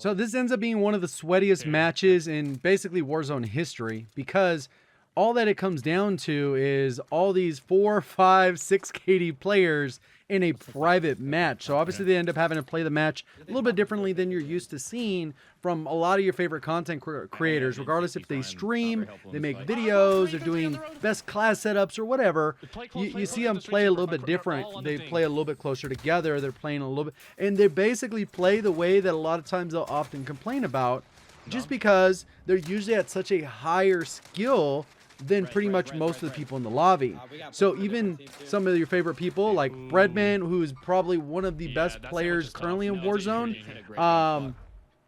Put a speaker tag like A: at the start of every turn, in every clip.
A: So this ends up being one of the sweatiest matches in basically Warzone history, because all that it comes down to is all these 4, 5, 6 KD players in a private match. So obviously they end up having to play the match a little bit differently than you're used to seeing from a lot of your favorite content creators, regardless if they stream, they make videos, they're doing best class setups or whatever. You see them play a little bit different. They play a little bit closer together. They're playing a little bit, and they basically play the way that a lot of times they'll often complain about, just because they're usually at such a higher skill than pretty much most of the people in the lobby. So even some of your favorite people like Breadman, who is probably one of the best players currently in Warzone,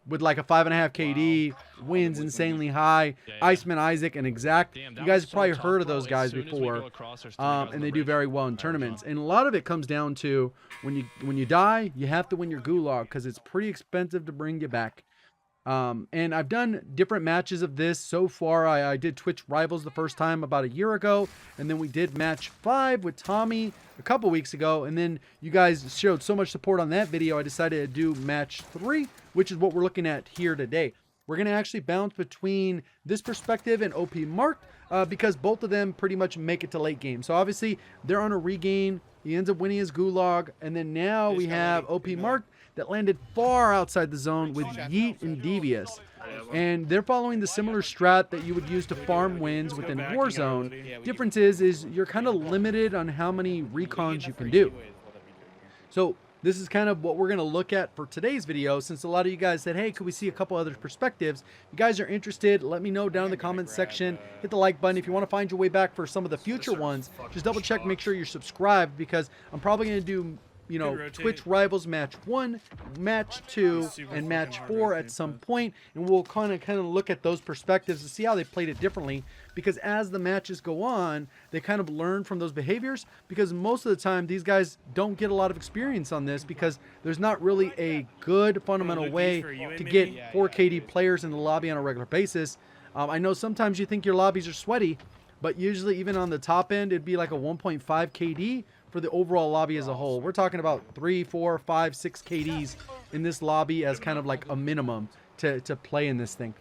A: with like a 5.5 KD, wins insanely high. Iceman Isaac and Exact, you guys have probably heard of those guys before, and they do very well in tournaments. And a lot of it comes down to when you die, you have to win your gulag, because it's pretty expensive to bring you back. And I've done different matches of this so far. I did Twitch Rivals the first time about a year ago, and then we did match 5 with Tommy a couple weeks ago, and then you guys showed so much support on that video, I decided to do match 3, which is what we're looking at here today. We're going to actually bounce between this perspective and OP Mark, because both of them pretty much make it to late game. So obviously they're on a regain, he ends up winning his gulag, and then now we have OP Mark that landed far outside the zone with Yeet and Devious. And they're following the similar strat that you would use to farm wins within Warzone. Difference is you're kind of limited on how many recons you can do. So this is kind of what we're going to look at for today's video, since a lot of you guys said, hey, could we see a couple other perspectives? If you guys are interested, let me know down in the comments section. Hit the like button. If you want to find your way back for some of the future ones, just double check, make sure you're subscribed, because I'm probably going to do, you know, Twitch Rivals match 1, match 2, and match 4 at some point, and we'll kind of look at those perspectives to see how they played it differently, because as the matches go on, they kind of learn from those behaviors, because most of the time these guys don't get a lot of experience on this, because there's not really a good fundamental way to get 4 KD players in the lobby on a regular basis. I know sometimes you think your lobbies are sweaty, but usually even on the top end it'd be like a 1.5 KD for the overall lobby as a whole. We're talking about 3, 4, 5, 6 KDs in this lobby as kind of like a minimum to play in this thing.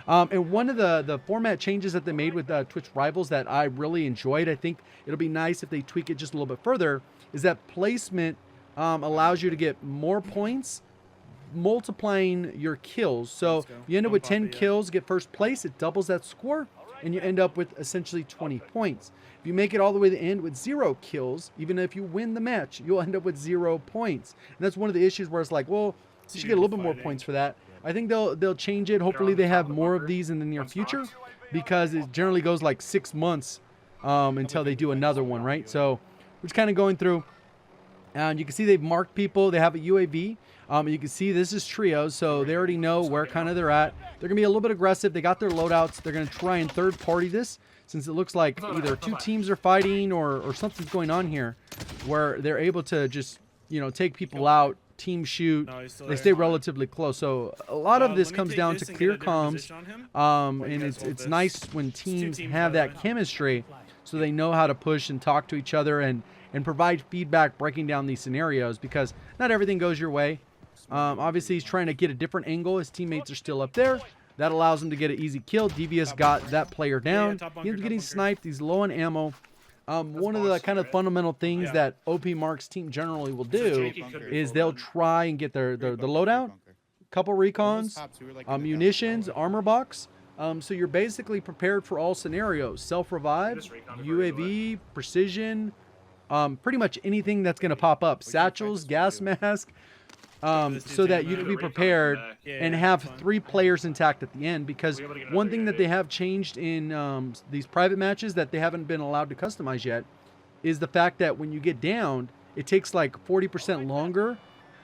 A: And one of the format changes that they made with Twitch Rivals that I really enjoyed, I think it'll be nice if they tweak it just a little bit further, is that placement allows you to get more points multiplying your kills. So you end up with 10 kills, get first place, it doubles that score, and you end up with essentially 20 points. If you make it all the way to the end with 0 kills, even if you win the match, you'll end up with 0 points. And that's one of the issues where it's like, well, you should get a little bit more points for that. I think they'll change it. Hopefully they have more of these in the near future, because it generally goes like 6 months until they do another one, right? So we're just kind of going through, and you can see they've marked people. They have a UAV. You can see this is trios, so they already know where kind of they're at. They're going to be a little bit aggressive. They got their loadouts. They're going to try and third party this, since it looks like either 2 teams are fighting or something's going on here, where they're able to just, you know, take people out, team shoot. They stay relatively close. So a lot of this comes down to clear comms, and it's nice when teams have that chemistry, so they know how to push and talk to each other and provide feedback breaking down these scenarios, because not everything goes your way. Obviously he's trying to get a different angle. His teammates are still up there. That allows him to get an easy kill. Devious got that player down. He's getting sniped. He's low on ammo. One of the kind of fundamental things that OP Mark's team generally will do is they'll try and get the loadout, couple recons, munitions, armor box. So you're basically prepared for all scenarios. Self-revive, UAV, precision, pretty much anything that's going to pop up. Satchels, gas mask. So that you can be prepared and have 3 players intact at the end, because one thing that they have changed in these private matches that they haven't been allowed to customize yet is the fact that when you get downed, it takes like 40% longer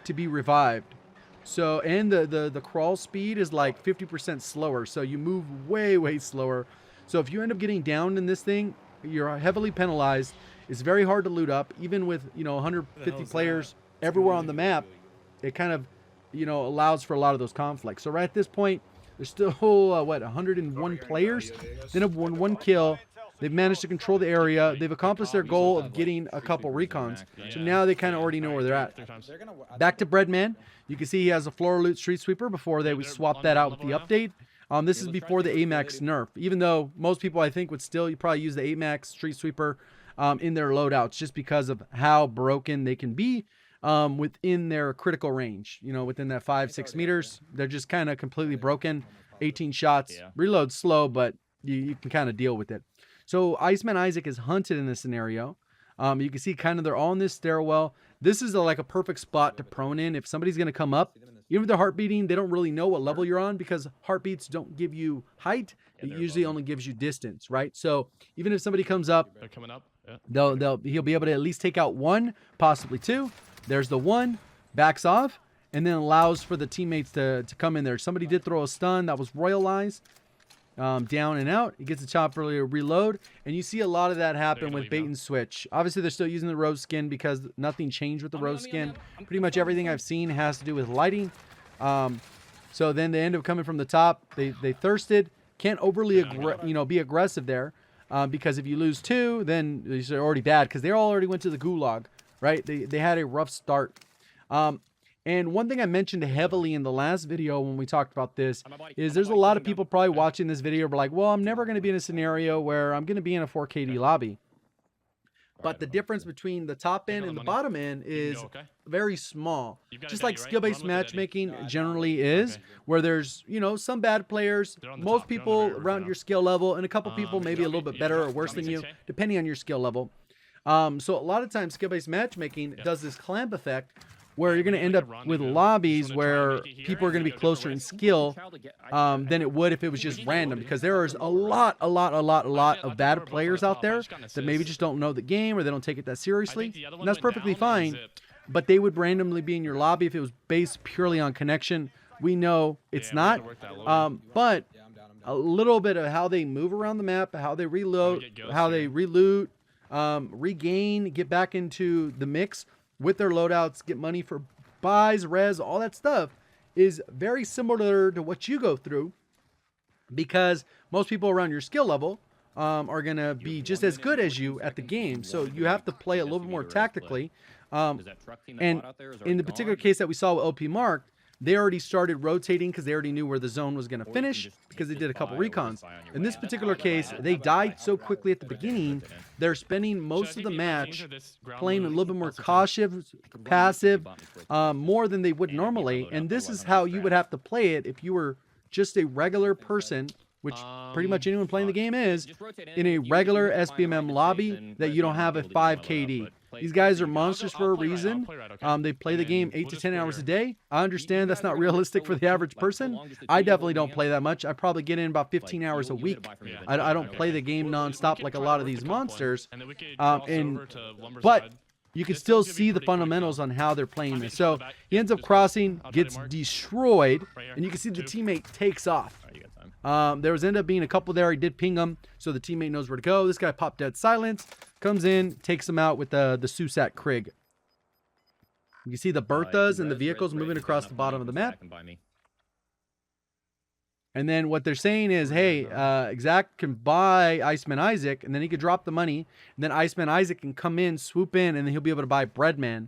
A: to be revived. So, and the crawl speed is like 50% slower, so you move way slower. So if you end up getting downed in this thing, you're heavily penalized. It's very hard to loot up, even with, you know, 150 players everywhere on the map. It kind of, you know, allows for a lot of those conflicts. So right at this point, there's still, what, 101 players? Then have won 1 kill. They've managed to control the area. They've accomplished their goal of getting a couple recons. So now they kind of already know where they're at. Back to Breadman. You can see he has a floor loot street sweeper before they swap that out with the update. This is before the AMAX nerf. Even though most people, I think, would still probably use the AMAX street sweeper in their loadouts just because of how broken they can be within their critical range. You know, within that 5-6 meters, they're just kind of completely broken. 18 shots, reload slow, but you can kind of deal with it. So Iceman Isaac is hunted in this scenario. You can see kind of they're all in this stairwell. This is like a perfect spot to prone in. If somebody's going to come up, even if they're heart beating, they don't really know what level you're on because heartbeats don't give you height. It usually only gives you distance, right? So even if somebody comes up,
B: they're coming up.
A: He'll be able to at least take out one, possibly two. There's the one, backs off, and then allows for the teammates to come in there. Somebody did throw a stun that was royalized. Down and out. He gets a chopper to reload, and you see a lot of that happen with bait and switch. Obviously, they're still using the rose skin because nothing changed with the rose skin. Pretty much everything I've seen has to do with lighting. So then they end up coming from the top. They thirsted. Can't overly be aggressive there because if you lose two, then they're already bad because they all already went to the gulag, right? They had a rough start. And one thing I mentioned heavily in the last video when we talked about this is there's a lot of people probably watching this video but like, well, I'm never going to be in a scenario where I'm going to be in a 4KD lobby. But the difference between the top end and the bottom end is very small. Just like skill-based matchmaking generally is, where there's, some bad players, most people around your skill level, and a couple people maybe a little bit better or worse than you, depending on your skill level. So a lot of times skill-based matchmaking does this clamp effect, where you're going to end up with lobbies where people are going to be closer in skill than it would if it was just random, because there is a lot of bad players out there that maybe just don't know the game or they don't take it that seriously, and that's perfectly fine, but they would randomly be in your lobby if it was based purely on connection. We know it's not, but a little bit of how they move around the map, how they reload, how they reloot, regain, get back into the mix with their loadouts, get money for buys, res, all that stuff is very similar to what you go through, because most people around your skill level are going to be just as good as you at the game. So you have to play a little bit more tactically. And in the particular case that we saw with OP Mark, they already started rotating because they already knew where the zone was going to finish because they did a couple recons. In this particular case, they died so quickly at the beginning, they're spending most of the match playing a little bit more cautious, passive, more than they would normally. And this is how you would have to play it if you were just a regular person, which pretty much anyone playing the game is, in a regular SPMM lobby that you don't have a 5 KD. These guys are monsters for a reason. They play the game 8 to 10 hours a day. I understand that's not realistic for the average person. I definitely don't play that much. I probably get in about 15 hours a week. I don't play the game nonstop like a lot of these monsters. But you can still see the fundamentals on how they're playing this. So he ends up crossing, gets destroyed, and you can see the teammate takes off. There was ended up being a couple there. He did ping them, so the teammate knows where to go. This guy popped dead silence, comes in, takes him out with the Susat Krig. You can see the Berthas and the vehicles moving across the bottom of the map. And then what they're saying is, hey, Exact can buy Iceman Isaac, and then he could drop the money. And then Iceman Isaac can come in, swoop in, and then he'll be able to buy Breadman.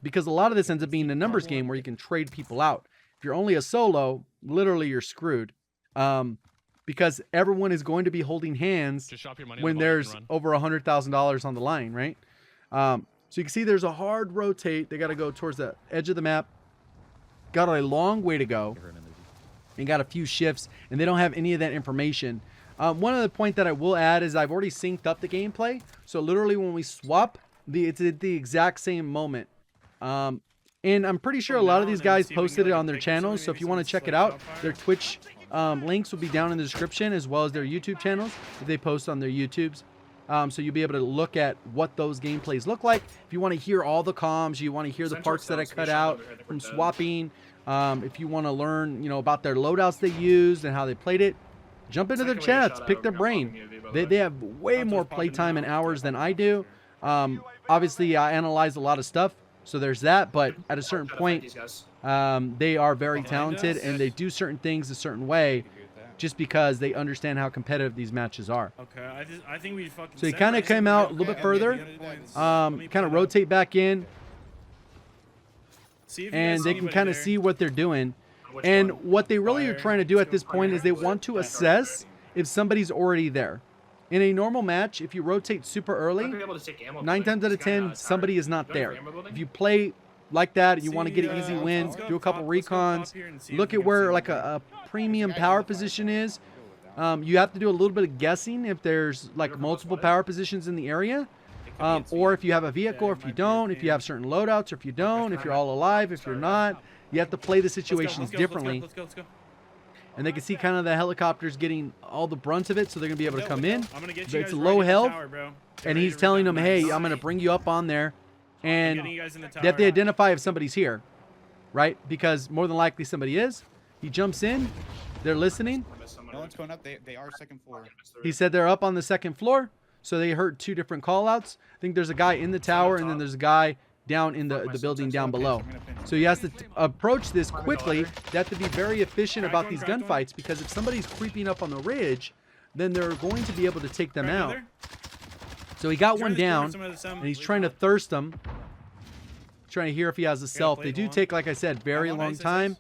A: Because a lot of this ends up being a numbers game where you can trade people out. If you're only a solo, literally you're screwed. Because everyone is going to be holding hands when there's over $100,000 on the line, right? So you can see there's a hard rotate. They got to go towards the edge of the map. Got a long way to go. And got a few shifts, and they don't have any of that information. One other point that I will add is I've already synced up the gameplay. So literally when we swap, it's at the exact same moment. And I'm pretty sure a lot of these guys posted it on their channels. So if you want to check it out, their Twitch links will be down in the description, as well as their YouTube channels that they post on their YouTubes. So you'll be able to look at what those gameplays look like. If you want to hear all the comms, you want to hear the parts that I cut out from swapping. If you want to learn, about their loadouts they used and how they played it, jump into their chats, pick their brain. They have way more playtime and hours than I do. Obviously, I analyze a lot of stuff, so there's that. But at a certain point, they are very talented and they do certain things a certain way just because they understand how competitive these matches are.
B: Okay, I think we fucking.
A: So he kind of came out a little bit further, kind of rotate back in, and they can kind of see what they're doing. And what they really are trying to do at this point is they want to assess if somebody's already there. In a normal match, if you rotate super early, 9 times out of 10, somebody is not there. If you play like that and you want to get an easy win, do a couple recons, look at where like a premium power position is. You have to do a little bit of guessing if there's like multiple power positions in the area. Or if you have a vehicle, or if you don't, if you have certain loadouts, or if you don't, if you're all alive, if you're not. You have to play the situations differently. And they can see kind of the helicopters getting all the brunt of it, so they're going to be able to come in. It's low health, and he's telling them, hey, I'm going to bring you up on there. And they have to identify if somebody's here, right? Because more than likely somebody is. He jumps in. They're listening.
C: No one's going up. They are second floor.
A: He said they're up on the second floor, so they heard 2 different call-outs. I think there's a guy in the tower, and then there's a guy down in the building down below. So he has to approach this quickly. They have to be very efficient about these gunfights, because if somebody's creeping up on the ridge, then they're going to be able to take them out. So he got one down, and he's trying to thirst them. Trying to hear if he has a self. They do take, like I said, very long time.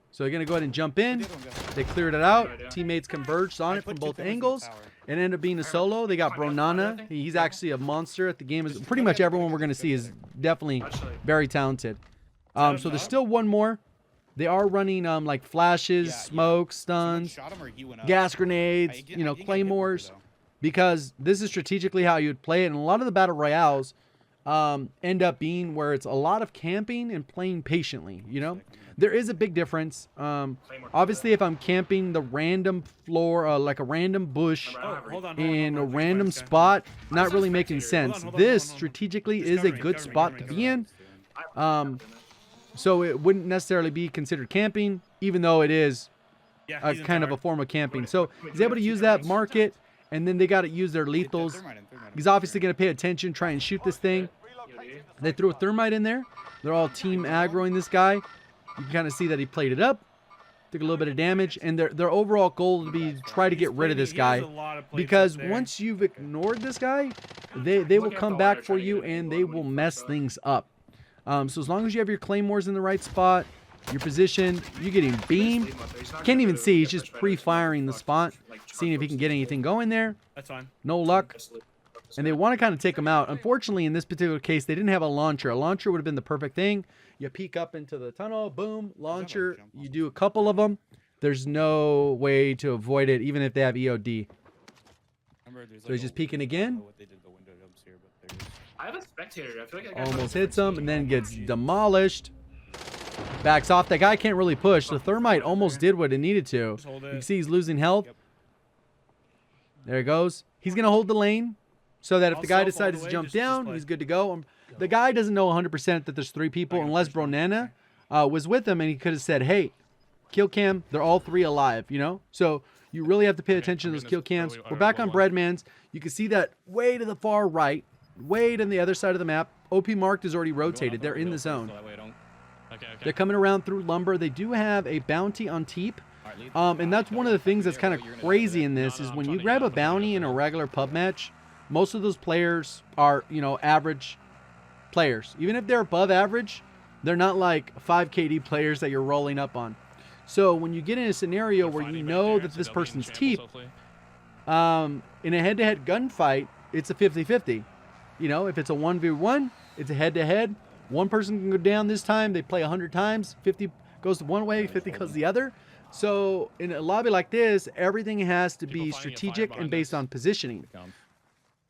A: So they're going to go ahead and jump in. They cleared it out. Teammates converged on it from both angles. It ended up being a solo. They got Bronana. He's actually a monster at the game. Pretty much everyone we're going to see is definitely very talented. So there's still one more. They are running like flashes, smoke, stuns, gas grenades, you know, claymores. Because this is strategically how you'd play it. And a lot of the battle royales end up being where it's a lot of camping and playing patiently, you know? There is a big difference. Obviously, if I'm camping the random floor, like a random bush in a random spot, not really making sense. This strategically is a good spot to be in. So it wouldn't necessarily be considered camping, even though it is a kind of a form of camping. So he's able to use that, mark it, and then they got to use their lethals. He's obviously going to pay attention, try and shoot this thing. They threw a thermite in there. They're all team aggroing this guy. You can kind of see that he played it up, took a little bit of damage, and their overall goal would be try to get rid of this guy, because once you've ignored this guy, they will come back for you and they will mess things up. So as long as you have your claymores in the right spot, you're positioned, you're getting beamed. Can't even see, he's just pre-firing the spot, seeing if he can get anything going there. That's fine. No luck. And they want to kind of take him out. Unfortunately, in this particular case, they didn't have a launcher. A launcher would have been the perfect thing. You peek up into the tunnel, boom, launcher. You do a couple of them. There's no way to avoid it, even if they have EOD. So he's just peeking again.
D: I have a spectator. I feel like I
A: almost hits him and then gets demolished. Backs off. That guy can't really push. The thermite almost did what it needed to. You can see he's losing health. There it goes. He's going to hold the lane so that if the guy decides to jump down, he's good to go. The guy doesn't know 100% that there's 3 people unless Bronana was with him and he could have said, hey, kill cam, they're all 3 alive, you know? So you really have to pay attention to those kill cams. We're back on Breadman's. You can see that way to the far right, way to the other side of the map. OP marked is already rotated. They're in the zone. They're coming around through lumber. They do have a bounty on Teep. And that's one of the things that's kind of crazy in this is when you grab a bounty in a regular pub match, most of those players are, you know, average players. Even if they're above average, they're not like 5 KD players that you're rolling up on. So when you get in a scenario where you know that this person's Teep, in a head-to-head gunfight, it's a 50-50. You know, if it's a 1v1, it's a head-to-head. One person can go down this time. They play 100 times. 50 goes one way, 50 goes the other. So in a lobby like this, everything has to be strategic and based on positioning.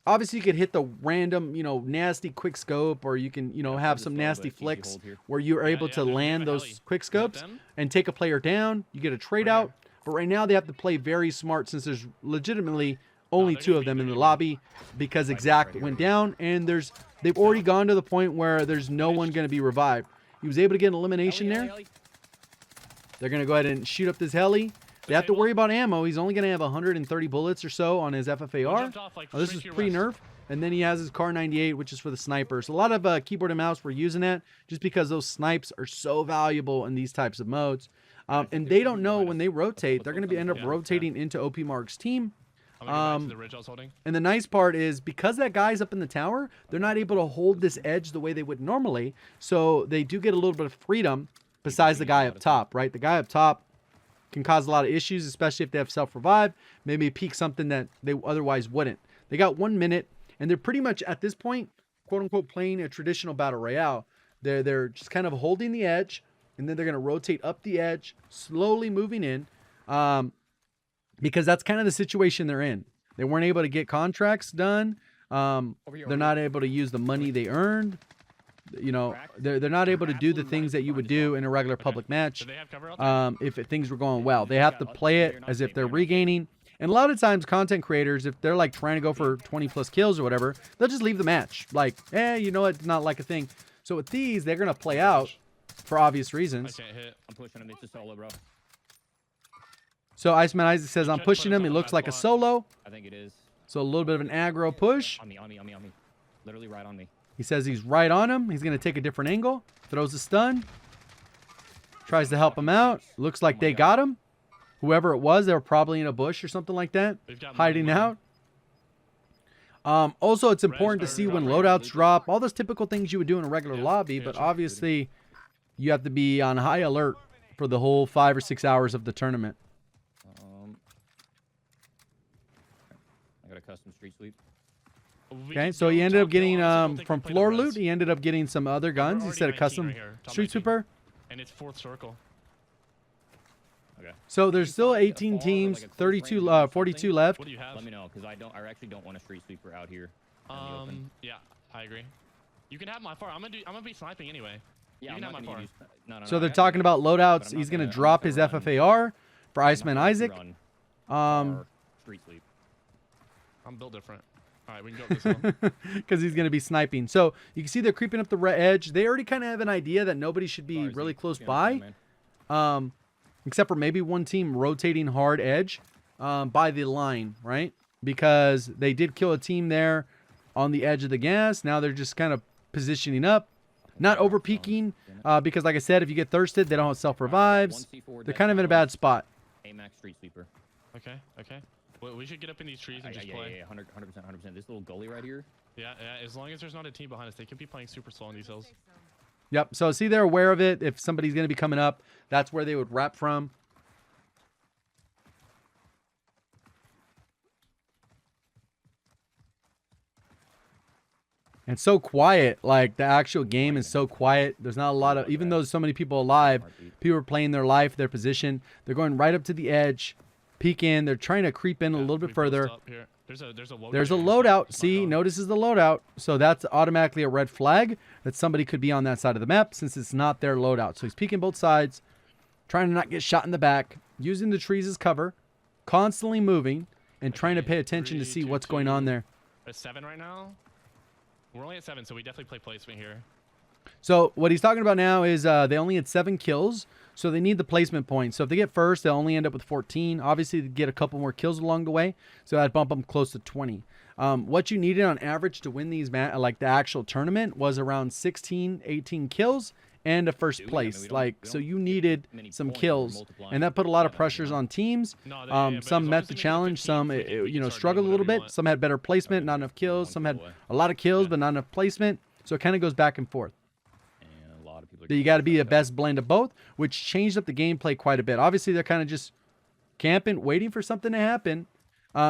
A: Obviously, you could hit the random, you know, nasty quick scope, or you can, you know, have some nasty flicks where you're able to land those quick scopes and take a player down. You get a trade out. But right now, they have to play very smart since there's legitimately only 2 of them in the lobby because Exact went down, and they've already gone to the point where there's no one going to be revived. He was able to get an elimination there. They're going to go ahead and shoot up this heli. They have to worry about ammo. He's only going to have 130 bullets or so on his FFAR. Oh, this is pre-nerf. And then he has his Car 98, which is for the snipers. A lot of keyboard and mouse were using that just because those snipes are so valuable in these types of modes. And they don't know when they rotate. They're going to end up rotating into OP Mark's team. And the nice part is because that guy's up in the tower, they're not able to hold this edge the way they would normally. So they do get a little bit of freedom besides the guy up top, right? The guy up top can cause a lot of issues, especially if they have self-revive, maybe peek something that they otherwise wouldn't. They got 1 minute, and they're pretty much at this point, quote unquote, playing a traditional battle royale. They're just kind of holding the edge, and then they're going to rotate up the edge, slowly moving in. Because that's kind of the situation they're in. They weren't able to get contracts done. They're not able to use the money they earned. You know, they're not able to do the things that you would do in a regular public match if things were going well. They have to play it as if they're regaining. And a lot of times content creators, if they're like trying to go for 20 plus kills or whatever, they'll just leave the match. Like, you know, it's not like a thing. So with these, they're going to play out for obvious reasons.
B: I can't hit. I'm pushing him. It's a solo, bro.
A: So Iceman Isaac says, I'm pushing him. It looks like a solo.
B: I think it is.
A: So a little bit of an aggro push.
B: On me. Literally right on me.
A: He says he's right on him. He's going to take a different angle. Throws a stun. Tries to help him out. Looks like they got him. Whoever it was, they were probably in a bush or something like that. Hiding out. Also, it's important to see when loadouts drop. All those typical things you would do in a regular lobby. But obviously, you have to be on high alert for the whole 5 or 6 hours of the tournament.
B: I got a custom street sweep.
A: Okay, so he ended up getting from floor loot. He ended up getting some other guns. He said a custom street sweeper.
D: And it's 4th circle.
B: Okay.
A: So there's still 18 teams, 42, 42 left.
D: What do you have?
B: Let me know, because I actually don't want a street sweeper out here.
D: Yeah, I agree. You can have my far. I'm gonna be sniping anyway.
B: Yeah,
D: you can have my far.
B: No,
A: so they're talking about loadouts. He's gonna drop his FFAR for Iceman Isaac.
B: Street sweep.
D: I'm built different. All right, we can go this one.
A: Because he's going to be sniping. So you can see they're creeping up the edge. They already kind of have an idea that nobody should be really close by. Except for maybe one team rotating hard edge by the line, right? Because they did kill a team there on the edge of the gas. Now they're just kind of positioning up. Not over peeking. Because like I said, if you get thirsted, they don't have self-revives. They're kind of in a bad spot.
B: AMAX street sweeper.
D: Okay. Well, we should get up in these trees and just play.
B: Yeah, 100%. This little gully right here.
D: Yeah, as long as there's not a team behind us, they could be playing super slow on these hills.
A: Yep, so see, they're aware of it. If somebody's going to be coming up, that's where they would wrap from. And so quiet, like the actual game is so quiet. There's not a lot of, even though there's so many people alive, people are playing their life, their position. They're going right up to the edge, peek in. They're trying to creep in a little bit further. There's a loadout. See, notices the loadout. So that's automatically a red flag that somebody could be on that side of the map since it's not their loadout. So he's peeking both sides, trying to not get shot in the back, using the trees as cover, constantly moving, and trying to pay attention to see what's going on there.
D: At 7 right now. We're only at 7, so we definitely play placement here.
A: So what he's talking about now is they only had 7 kills, so they need the placement points. So if they get first, they'll only end up with 14. Obviously, they get a couple more kills along the way, so that'd bump them close to 20. What you needed on average to win these, like the actual tournament, was around 16, 18 kills and a first place. So you needed some kills, and that put a lot of pressures on teams. Some met the challenge, some struggled a little bit. Some had better placement, not enough kills. Some had a lot of kills, but not enough placement. So it kind of goes back and forth. You got to be the best blend of both, which changed up the gameplay quite a bit. Obviously, they're kind of just camping, waiting for something to happen,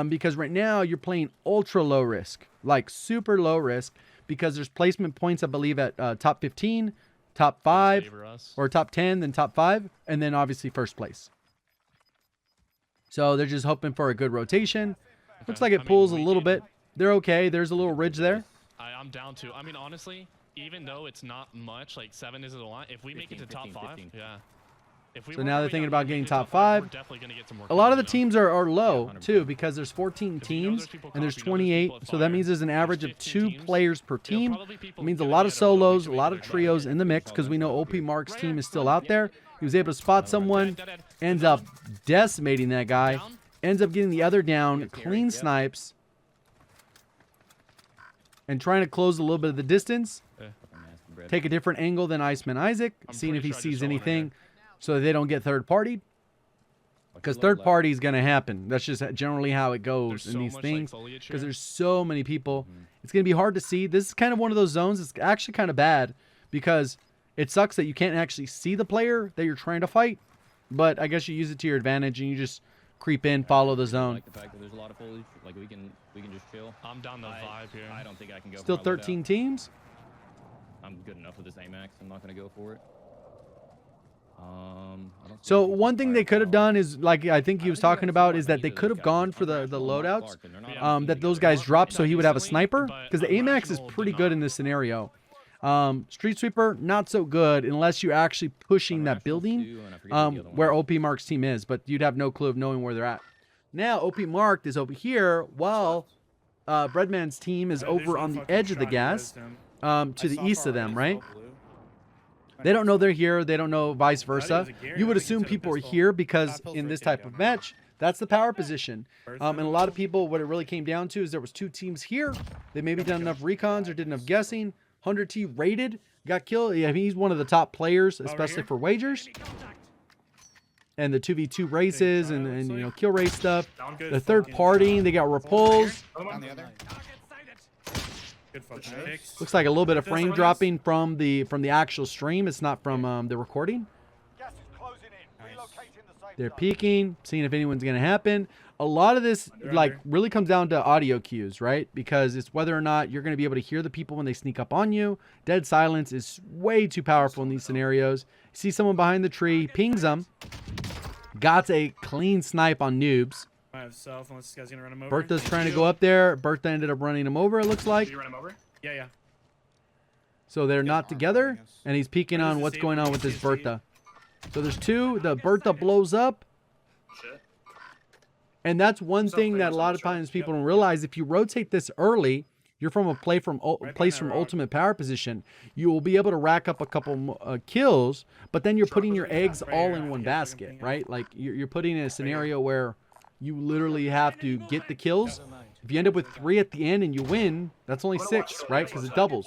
A: because right now you're playing ultra low risk, like super low risk, because there's placement points, I believe, at top 15, top 5, or top 10, then top 5, and then obviously first place. So they're just hoping for a good rotation. Okay. Looks like it pulls a little bit. They're okay. There's a little ridge there.
D: I'm down to. I mean, honestly, even though it's not much, like 7 is a line. If we 15, make it to top 5, yeah.
A: So now they're thinking about getting top 5. A lot of the teams are low, too, because there's 14 teams and there's 28. So that means there's an average of 2 players per team. It means a lot of solos, a lot of trios in the mix, because we know OP Mark's team is still out there. He was able to spot someone,
D: Dead.
A: ends up decimating that guy,
D: Down.
A: ends up getting the other down,
B: Yep,
A: clean
B: yep.
A: snipes, and trying to close a little bit of the distance.
B: Fucking nasty bread.
A: Take a different angle than Iceman Isaac,
D: I'm
A: seeing if
D: pretty
A: he
D: sure I just
A: sees
D: saw one right
A: anything, so that they don't get third partied.
B: Watch
A: Because
B: your
A: third
B: left.
A: party is going to happen. That's just generally how it goes
D: There's
A: in
D: so
A: these
D: much,
A: things.
D: like, foliage
A: Because
D: here.
A: there's so many people.
B: Mhm.
A: It's going to be hard to see. This is kind of one of those zones. It's actually kind of bad because it sucks that you can't actually see the player that you're trying to fight. But I guess you use it to your advantage and you just creep in, follow the
B: I
A: zone.
B: like the fact that there's a lot of foliage. Like we can just chill.
D: I'm down the vibe here.
B: I don't think I can go.
A: Still
B: for my loadout.
A: 13 teams.
B: I'm good enough with this AMAX. I'm not gonna go for it. I don't see
A: So
B: any
A: one thing they could have
B: firepower.
A: done is, like I think he was talking about, is that they could have gone for the loadouts that those guys dropped, so he would have a sniper. Because the AMAX is pretty good in this scenario. Street Sweeper, not so good unless you're actually pushing that building where OP Mark's team is. But you'd have no clue of knowing where they're at. Now OP Marked is over here while Breadman's team is over on the edge of the gas to the east of them, right? They don't know they're here. They don't know vice versa. You would assume people are here because in this type of match, that's the power position. And a lot of people, what it really came down to is there was two teams here. They maybe done enough recons or did enough guessing. 100T rated, got killed. Yeah, he's one of the top players, especially for wagers. And the 2v2 races and you know kill race stuff. The third party, they got repulsed.
C: On the other.
E: Good fucking
C: Nice.
E: picks.
A: Looks like a little bit of
E: This
A: frame
E: one is-
A: dropping from the actual stream. It's not from the recording.
F: Gas is closing in.
C: Nice.
F: Relocating the safe
A: They're
F: zone.
A: peeking, seeing if anyone's gonna happen. A lot of this like
E: Under.
A: really comes down to audio cues, right? Because it's whether or not you're gonna be able to hear the people when they sneak up on you. Dead silence is way too powerful in these scenarios. See someone behind the tree, pings them. Got a clean snipe on noobs.
E: I have self unless this guy's gonna run him over.
A: Bertha's trying to go up there. Bertha ended up running him over, it looks
E: Did
A: like.
E: you run him over? Yeah, yeah.
A: So they're not
C: arm
A: together,
C: fighting us.
A: and he's peeking
E: What is
A: on
E: this
A: what's
E: even?
A: going on with
E: What
A: this
E: is this
A: Bertha. So there's two. The Bertha blows up.
E: Shit.
A: And that's one
E: What's up,
A: thing
E: Clay?
A: that a
E: What's
A: lot
E: up,
A: of times
E: Short?
A: people
E: Yep.
A: don't realize. If you rotate this early, you're from a place from
E: behind that rock.
A: ultimate power position. You will be able to rack up a couple kills, but then you're putting your eggs
E: Right
A: all
E: here.
A: in one
E: Yeah,
A: basket,
E: fucking
A: right? Like you're putting in a scenario where you literally have to get the kills. If you end up with 3 at the end and you win, that's only 6, right? Because it doubles.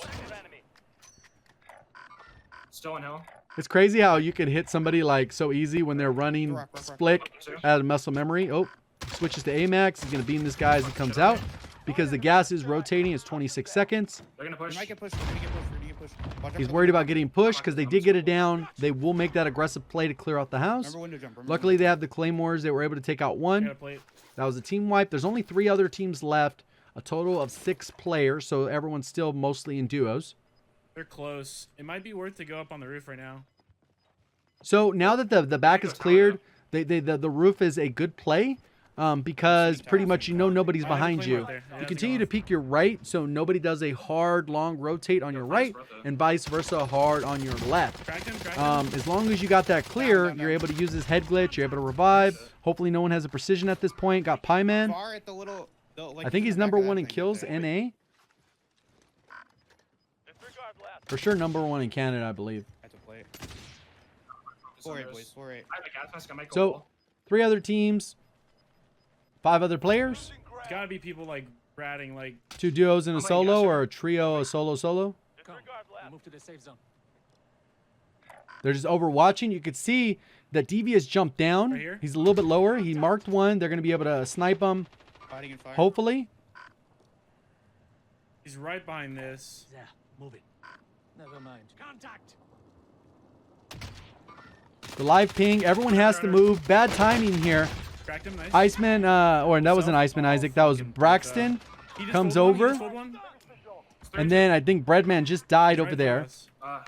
E: Still in hell.
A: It's crazy how you can hit somebody like so easy when they're running
C: Rock.
A: split out of muscle memory. Oh, switches to AMAX. He's gonna beam this guy as he comes out because the gas is rotating. It's 26 seconds.
E: They're gonna
C: You
E: push.
C: might get pushed. You're gonna get pushed. You're gonna get pushed. Watch out
A: He's
C: for
A: worried
C: the-
A: about getting pushed because they did get it down. They will make that aggressive play to clear out the house.
C: Remember window jump. remember
A: Luckily,
C: window
A: they have the claymores. They were able to take out
E: I
A: one.
E: gotta play it.
A: That was a team wipe. There's only 3 other teams left. A total of 6 players, so everyone's still mostly in duos.
E: They're close. It might be worth to go up on the roof right now.
A: So now that the back is cleared, the roof is a good play because pretty much you know nobody's
E: Oh, I have a
A: behind
E: claymore
A: you.
E: up there. Yeah,
A: You
E: it's
A: continue
E: gone.
A: to peek your right so nobody does a hard long rotate on your right and vice versa hard on your left.
E: Cracked him, cracked him.
A: As long as you got that clear,
C: down.
A: you're able to use this head glitch. You're able to revive. Hopefully no one has a precision at this point. Got Pie Man.
C: Far at the little. Like
A: I think he's
C: in the back
A: number
C: of that
A: 1 in
C: thing,
A: kills,
C: okay.
A: NA. For sure number 1 in Canada, I believe.
C: I have to play it. 4-8 boys. 4-8.
E: I have a gas mask. I might go
A: So
E: wall.
A: 3 other teams, 5 other players,
E: It's gotta be people like ratting like
A: 2 duos and a
E: Oh my
A: solo,
E: gosh.
A: or a trio, a solo.
F: Move to the safe zone.
A: They're just overwatching. You could see that Devious jumped down.
E: Right here?
A: He's a little bit lower. He marked one. They're going to be able to snipe him,
C: Fighting in fire.
A: hopefully.
E: he's right behind this.
F: There, move it. Never mind. Contact.
A: The live ping. Everyone has to move. Bad timing here.
E: Cracked him, nice.
A: Iceman, or that wasn't Iceman
E: Oh,
A: Isaac. That was
E: fucking
A: Braxton.
E: He just
A: comes
E: pulled one, he
A: over.
E: just pulled one. It's
A: And
E: 32.
A: then I think Breadman just died
E: He's
A: over
E: right
A: there.
E: from us.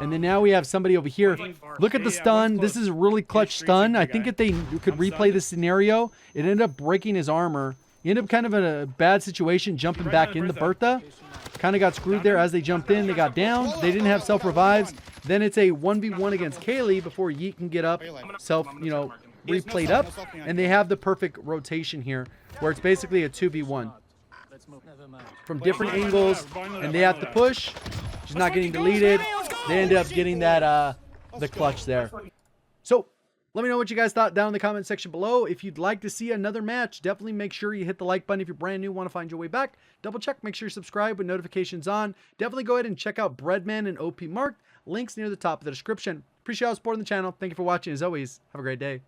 A: And then now we have somebody over here. Look at the
E: Yeah, yeah,
A: stun.
E: one's
A: This
E: close.
A: is a really clutch
E: Street
A: stun.
E: Sweeper
A: I think
E: guy.
A: if they could
E: I'm
A: replay
E: stunned.
A: this scenario, it ended up breaking his armor. He ended up kind of in a bad situation, jumping
E: Right
A: back
E: on the
A: into
E: Bertha.
A: Bertha. Kind of got screwed there as they jumped in. They got down. They didn't have self-revives. Then it's a 1v1 against Kaylee before Yeet can get up, self,
E: I'm gonna
A: you know,
E: check mark him.
C: He has no
A: replayed
C: self-
A: up.
C: no self behind
A: And they
C: him.
A: have the perfect rotation here, where it's basically a 2v1
F: Let's move. Never mind.
A: from
E: Wait,
A: different
E: blind
A: angles,
E: loadout, blind loadout,
A: and they have to
E: blind loadout.
A: push. She's not getting deleted. They end up getting that the clutch there. So let me know what you guys thought down in the comment section below. If you'd like to see another match, definitely make sure you hit the like button. If you're brand new, want to find your way back, double check, make sure you subscribe with notifications on. Definitely go ahead and check out Breadman and OP Marked. Links near the top of the description. Appreciate y'all supporting the channel. Thank you for watching. As always, have a great day.